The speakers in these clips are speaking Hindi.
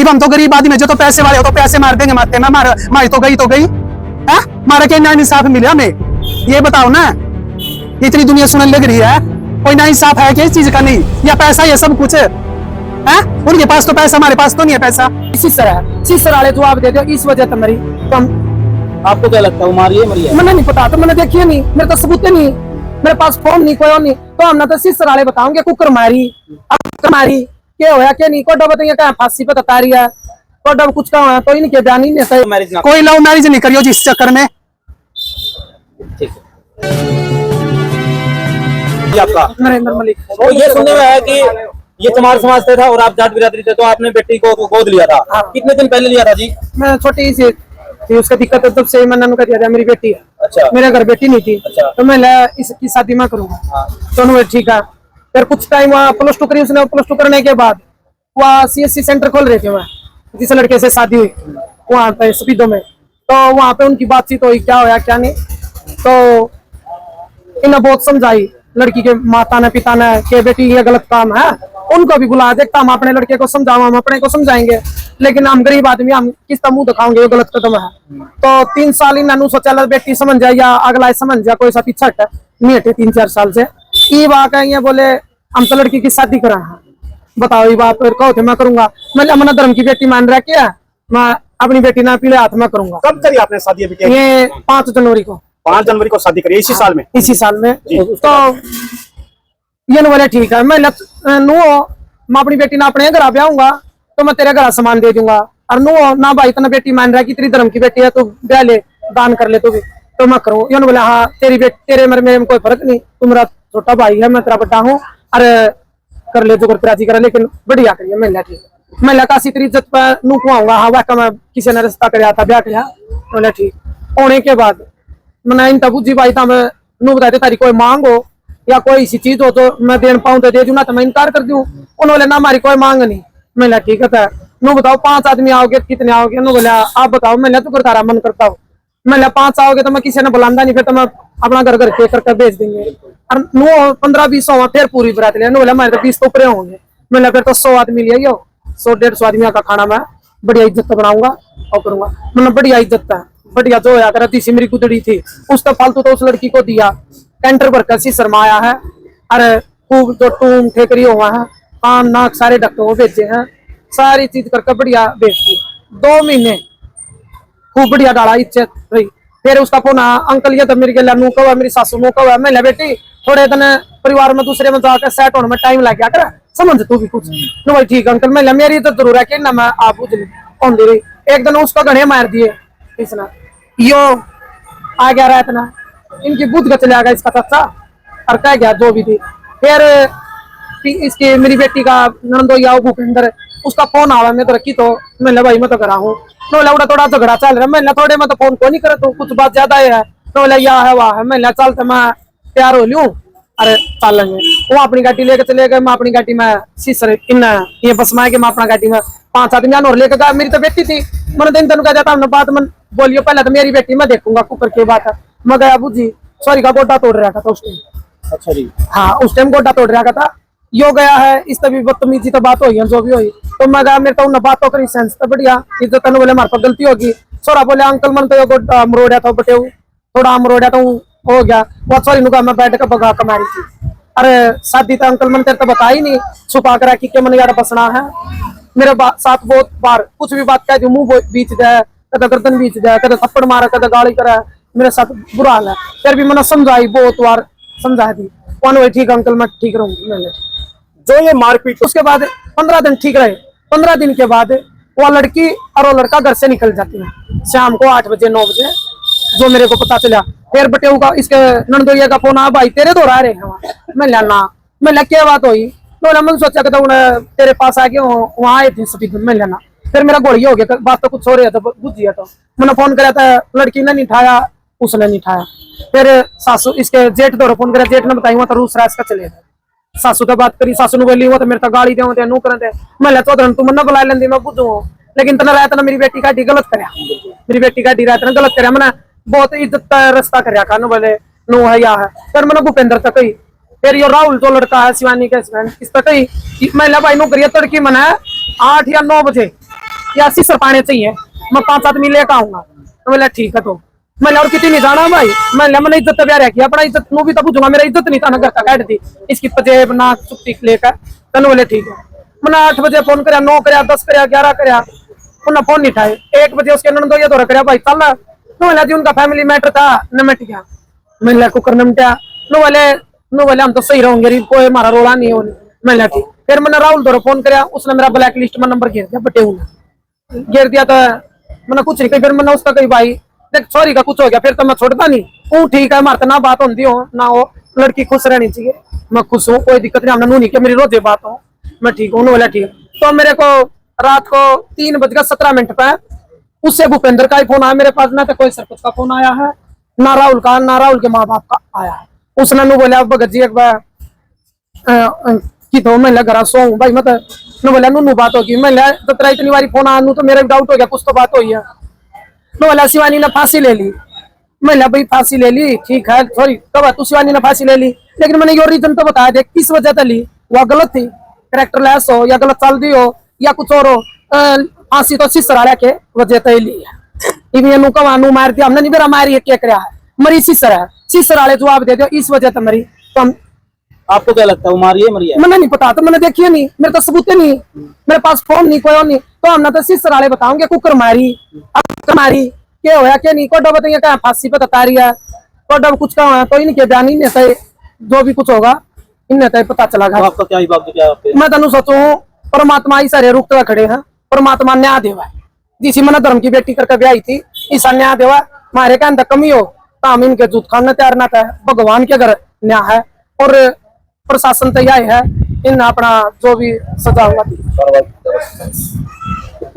गरीब हम तो गरीब आदमी है, जो तो पैसे वाले हो तो पैसे मार देंगे मारते में, मारी तो गई है। मारा के ना इंसाफ मिले हमें, ये बताओ ना। इतनी दुनिया सुनने लग रही है, कोई ना इंसाफ है क्या इस चीज का? नहीं, या पैसा ये सब कुछ है? उनके पास तो पैसा, हमारे पास तो नहीं है पैसा। इसी तरह सीसर वाले तो आप देते हो, इस वजह से मरी। तो आपको क्या लगता है मारी है मरी है? मैंने नहीं पता, तो मैंने देखी नहीं, मेरे तो सबूत नहीं, मेरे पास फोन नहीं, कोई और नहीं। तो हमने तो सीसर वाले बताओगे कुकर मारी, अब मारी क्या होया क्या नहीं, कोई बताइए क्या फांसी पे तता रही है, कोई कुछ का है तो इनके बयान ही नहीं। कोई लव मैरिज नहीं करियो जिस चक्कर में। ठीक है, आपका नरेंद्र मलिक। तो ये सुनने में है कि ये चमार समाज से था और आप जाट बिरादरी थे, तो आपने बेटी को गोद लिया था। हाँ। कितने दिन पहले लिया था जी? मैं छोटी सी थी, उसका दिक्कत है, तब से मैंने उनका दिया था, मेरी बेटी है। अच्छा। मेरे घर बेटी नहीं थी। अच्छा। तो मैं इसकी शादी मैं करूंगा। हाँ। तो उन्होंने ठीक है। फिर कुछ टाइम वहाँ +2 करी उसने, +2 करने के बाद वहाँ CSC सेंटर खोल रहे थे वहाँ, जिस लड़के से शादी हुई वहाँ पे स्पीडो में। तो वहाँ पे उनकी बातचीत हुई, क्या होया क्या नहीं। तो इन्हें बहुत समझाई लड़की के माता ने पिता ने कि बेटी ये गलत काम है, उनको भी बुला देखता, हम अपने लड़के को समझाओ, हम अपने को समझाएंगे, लेकिन हम गरीब आदमी, हम किस तरह मुंह दिखाओगे, ये गलत कदम है। तो 3 साल इन सोचा बेटी समझ जाए या अगला समझ जाए, कोई सा पीछा हटे नहीं हटे 3-4 साल से। ये बात है, बोले हम तो लड़की की शादी करा है, बताओ ये बात कहो थे मैं करूंगा। मैं अपना धर्म की बेटी मान रहा क्या, मैं अपनी बेटी ना पीले हाथ में करूंगा। कब करी आपने शादी? अभी ये 5 जनवरी को, 5 जनवरी को शादी करी, इसी साल में? इसी साल में। तो ये न बोले ठीक है, मैं अपनी बेटी ना अपने घर ब्याहूंगा तो मैं तेरे घर सामान दे दूंगा, और ना भाई तना बेटी मान रहा है कि तेरी धर्म की बेटी है तो ब्याह ले, दान कर ले, तो मैं करूँ। ये बोले हाँ तेरे मेरे में कोई फर्क नहीं, तू मेरा छोटा भाई है, मैं तेरा बड़ा हूँ, अरे कर ले जो राजी करे, लेकिन बढ़िया करिए। मैं ठीक है, मैं काशी तेरी इज्जत पर नू खुआऊंगा। हाँ वाह, मैं किसी ने रिश्ता कर था, ब्याह किया। बोले ठीक। होने के बाद मैंने इन तबू जी भाई था, मैं नू बताते तारी कोई मांग हो या कोई ऐसी चीज हो तो मैं दे पाऊँ तो दे दूं, ना तो मैं इनकार कर दूं। उन्होंने ना हमारी कोई मांग नहीं। मैं ठीक है, नू बताओ 5 आदमी आओगे कितने आओगे? नू बोला आप बताओ। मैं तो तारा मन करता हूँ। मैं 5 आओगे तो मैं किसी ने बुलांदा नहीं, फिर तो मैं अपना घर घर के करके भेज देंगे। और 15-20 होगा फिर पूरी बरात लिया। बोला हमारे तो 20 तो ऊपर होंगे। मैं फिर तो 100 आदमी लिया, 100-150 आदमी का खाना मैं बढ़िया इज्जत बनाऊंगा और करूंगा। मतलब बढ़िया इज्जत है, बढ़िया जो होया करा। तीसरी मेरी गुदड़ी थी, उसका फालतू तो उस लड़की को दिया, टेंटर भर कर शर्माया है। अरे खूब जो टूम ठेकरी हुआ है, कान नाक सारे डॉक्टरों को भेजे हैं, सारी चीज करके बढ़िया भेज दी। 2 महीने खूब बढ़िया डाला इज्जत रही। फिर उसका फोन अंकल ये तो मेरी गला नू कहो, मेरी सासू नू कहो। मैं बेटी थोड़े दिन परिवार में दूसरे में जाकर सेट होने में टाइम लग गया कर, समझ तू भी कुछ। नो भाई ठीक अंकल, मैं मेरी तो जरूर है कि ना मैं आप आंदी रही। एक दिन उसको घने मार दिए इसने, यो आ गया रहा इतना, इनकी बुद्ध का चले आ गया इसका सच्चा, और कह गया जो भी थी। फिर इसकी मेरी बेटी का नंदोया भूपेंद्र, उसका फोन आवा मैं तो रखी, तो मैं भाई मैं तो करा हूँ। तो लौड़ा थोड़ा झगड़ा चल रहा है, मैं थोड़े में तो फोन को नहीं करे, तो कुछ बात ज्यादा है। तो या है वाह है, मैं चलते मैं तैयार हो लूँ, अरे चलेंगे। वो अपनी गाड़ी लेके चले गए, मैं अपनी गाड़ी में सीसर इन ये बस में मैं अपना गाड़ी में 5 आदमी और लेके गया। मेरी तो बेटी थी, मैंने दिन तेन कह जाता हमने बात मन बोलियो, पहले तो मेरी बेटी मैं देखूंगा कुकर की बात है। मैं गया बुझी सॉरी का गोड्डा तोड़ रहा था उस टाइम। अच्छा जी। हाँ उस टाइम गोड्डा तोड़ रहा था, यो गया है इस तभी बदतमीजी तो बात हुई है जो भी हुई। तो मैं गया, मेरे तो उन्हें बात तो करी सेंस तो बढ़िया इज्जत, बोले हमारे पास गलती होगी। सोरा बोले अंकल मन तो यो गोड्डा अमरोड़ा था बटे, थोड़ा अमरोड़ा तो हो गया बहुत सॉरी नुका, मैं बैठ कर भगा कमारी थी। अरे शादी तो अंकल मन तेरे तो बता ही नहीं, छुपा कर कि मन यार बसना है। मेरे साथ बहुत बार कुछ भी बात कह दी, मुंह बीच जाए, कदा गर्दन बीच जाए, कदा थप्पड़ मारा, कदा गाली करे, मेरे साथ बुरा हाल है। फिर भी मैंने समझाई, बहुत बार समझा दी। कौन ठीक अंकल मैं ठीक रहूंगी। मैंने जो ये मारपीट, उसके बाद 15 दिन ठीक रहे। 15 दिन के बाद वो लड़की और वो लड़का घर से निकल जाती है शाम को 8 बजे 9 बजे, जो मेरे को पता चला। फिर बटेऊ का इसके नंदोरिया का फोन आ, भाई तेरे तो रह रहे हैं। मैं लाना मैं लग क्या बात हुई, तो मन सोचा कि तेरे पास आ गया वहां आए थे सभी दिन। मैं लेना फिर मेरा गोली हो गया, बात तो कुछ हो रहा था बुझ गया। तो मैंने फोन कराया था, लड़की ने नहीं उठाया, उसने नहीं उठाया। फिर सासू इसके जेठ दौर फोन कराया, जेठ ने बताई हुआ तो रूस रास का चले गए। सासू का बात करी, सासू ने बोली हुआ तो मेरे तो गाली दे नू करते। मैं ले चौधर तू मन बुला लेंदी, मैं बुझू, लेकिन तना रहता ना मेरी बेटी का गलत करया, मेरी बेटी का रहता गलत करया। मैंने बहुत इज्जत का रास्ता करया खान बोले नो है या है। फिर मैंने भूपेंद्र तक कही, फिर यो राहुल जो लड़का है शिवानी का हस्बैंड, इस तक कही मैं भाई नो करिए तड़की मन 8 या 9 बजे या सीसर पाने चाहिए, मैं 5 आदमी लेकर आऊंगा। तो बोला ठीक है। तो मैंने और कितनी नहीं जाना भाई, मैंने इज्जत ब्याह रखी, अपना इज्जत नु भी तो पूछूंगा, मेरा इज्जत नहीं था ना, घर का काट दी इसकी पजेब ना चुप्पी लेकर। तो बोले ठीक है। मैंने 8 बजे फोन कराया, 9 कराया, 10 कराया, 11 कराया, उन्हें फोन नहीं उठाए। 1 बजे उसके नंदो ये दौरा कराया, भाई चल ना। नो बोला जी उनका फैमिली मैटर था, निमट गया। मैंने कुकर निमटा। नो बोले हम तो सही रहोगे, कोई हमारा रोला नहीं हो। मैंने ठीक। फिर मैंने राहुल दौरा फोन कराया, उसने मेरा ब्लैक लिस्ट में नंबर घेर दिया, बटे घेर दिया। तो मैंने कुछ नहीं कही। फिर मैंने उसका कही भाई देख सॉरी का कुछ हो गया, फिर तो मैं छोड़ता नहीं हूँ। ठीक है, हमारे ना बात होती हो ना हो, लड़की खुश रहनी चाहिए, मैं खुश हूँ, कोई दिक्कत नहीं। हमने नू नहीं कि मेरी रोजे बात हो, मैं ठीक हूँ। बोला ठीक। तो मेरे को रात को 3:17 पे उससे भूपेंद्र का ही फोन आया मेरे पास, ना तो कोई सरपंच का फोन आया है, ना राहुल का, ना राहुल के माँ बाप का आया है। उसने नू बोला भगत जी एक बार की तो मैं घर सो भाई, मतलब नू बोला नू बात होगी। मैं तो तेरा इतनी बारी फोन आया, तो मेरा डाउट हो गया, कुछ तो बात हुई है। नो बोला शिवानी ने फांसी ले ली। मैं भाई फांसी ले ली, ठीक है, सॉरी कब तू शिवानी ने फांसी ले ली, लेकिन मैंने ये रीजन तो बताया देख किस वजह से ली, वह गलत थी, करेक्टर लेस हो या गलत चल दी हो या कुछ और हो, फांसी तो सिसर के वजह से ली है। इवन कवानू मार दिया हमने, नहीं मेरा मारी है, क्या कराया है, मरी सिसर है, सिसर वाले जवाब दे दो इस वजह से मरी। तो हम आपको क्या लगता है वो मारी है मरी है? मैंने नहीं पता, तो मैंने देखी नहीं, मेरे तो सबूत नहीं, मेरे पास फोन नहीं, कोई और नहीं। तो हमने तो सिसर वाले बताओगे कुकर मारी, मारी क्या होया क्या नहीं, कोडो बताइए क्या फांसी पे तता रही है, कोडो कुछ का हुआ तो इनके बयान ही नहीं, जो भी कुछ होगा इन्हें तय पता चला। आपका क्या ही बात क्या आपके? मैं तेन सोचू परमात्मा ही सारे रुकते खड़े हैं, परमात्मा न्याय देवा, जिसी मैंने धर्म की बेटी करके ब्याही थी, ईसा न्याय देवा, हमारे के अंदर कमी हो तो हम इनके जूत खाना तैयार ना था, भगवान के घर न्याय है और प्रशासन तैयार है, इन अपना जो भी सजा हुआ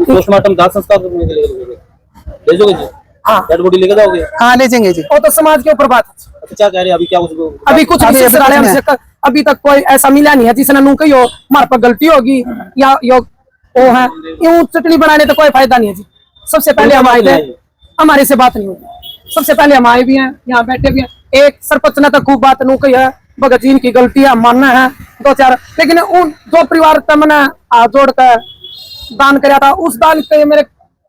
पोस्टमार्टम दाह संस्कार करने के लिए ले जाओगे जी? हाँ डेड बॉडी लेके जाओगे? हाँ ले जाएंगे जी। वो तो समाज के ऊपर बात है। अच्छा क्या कह रहे हैं अभी, क्या अभी कुछ अभी भी ससुराले हमसे अभी तक कोई ऐसा मिला नहीं है जिसने नू कही हो हमारे पर गलती होगी या वो है, यूं चटनी बनाने तो कोई फायदा नहीं है जी। सबसे पहले हम आए थे, हमारे से बात नहीं होगी, सबसे पहले हम आए भी हैं, यहाँ बैठे भी हैं। एक सरपंच ने तो खूब बात नू कही है, भगत जी की गलती है मानना है 2-4, लेकिन उन जो परिवार का मैंने हाथ जोड़ कर दान कराया था, उस दान के मेरे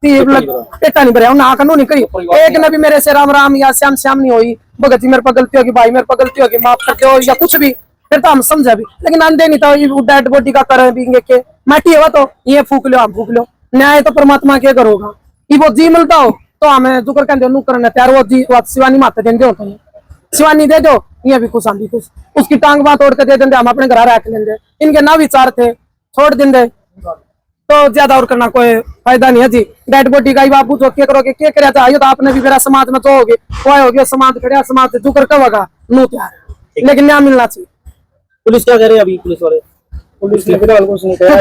पेटा नहीं भरा, उन्हें आंख नहीं करी, एक ने भी मेरे से राम राम या श्याम श्याम नहीं हुई, भगत जी मेरे पर गलती होगी, भाई मेरे पर गलती होगी, माफ कर दो या कुछ भी, फिर तो हम समझा भी, लेकिन अंधे नहीं था डेड बॉडी का कर के माटी है तो ये फूक लो, हम फूक लो, न्याय तो परमात्मा के करोगा, ये वो जी मिलता हो तो हमें जुकर कहते हो करना तैयार, वो जी शिवानी माता देंगे होते हैं, शिवानी दे दो ये भी खुश, आंधी खुश, उसकी टांग बात तोड़ के दे देंगे, हम अपने घर रख लेंगे, इनके ना विचार थे छोड़ देंगे तो ज्यादा और करना कोई फायदा नहीं है जी। डेड बॉडी का ही बापू जो क्या करोगे, क्या करे चाहिए तो आपने भी मेरा समाज में जो होगे वो होगे, समाज खड़े समाज से जुकर कब नू तैयार, लेकिन न्याय मिलना चाहिए। पुलिस क्या कह रहे हैं अभी, पुलिस वाले?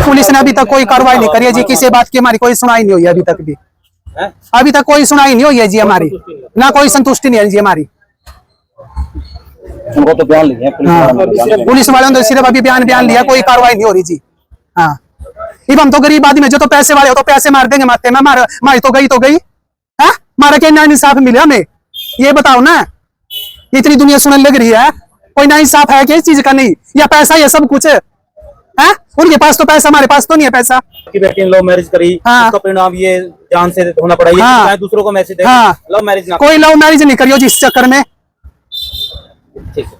पुलिस ने अभी तक कोई कार्रवाई नहीं करी है जी, किसी बात की हमारी कोई सुनाई नहीं हुई अभी तक भी, अभी तक कोई सुनाई नहीं हुई है जी हमारी, ना कोई संतुष्टि नहीं है जी हमारी। उनको तो बयान लिए पुलिस वालों ने सिर्फ अभी बयान लिया, कोई कार्रवाई नहीं हो रही जी। हाँ हम तो गरीब आदमी जो तो पैसे वाले हो तो पैसे मार देंगे माथे में, मारी तो गई है, मारा के ना इंसाफ मिले हमें, ये बताओ ना, इतनी दुनिया सुनने लग रही है, कोई ना इंसाफ है क्या इस चीज का? नहीं, या पैसा ये सब कुछ है, उनके पास तो पैसा, हमारे पास तो नहीं है पैसा। की बेटी ने लव मैरिज करी, उसका परिणाम ये जान से होना पड़ा, ये हाँ, दूसरों को मैसेज दे, लव मैरिज ना, कोई लव मैरिज नहीं करियो जिस चक्कर में। ठीक है।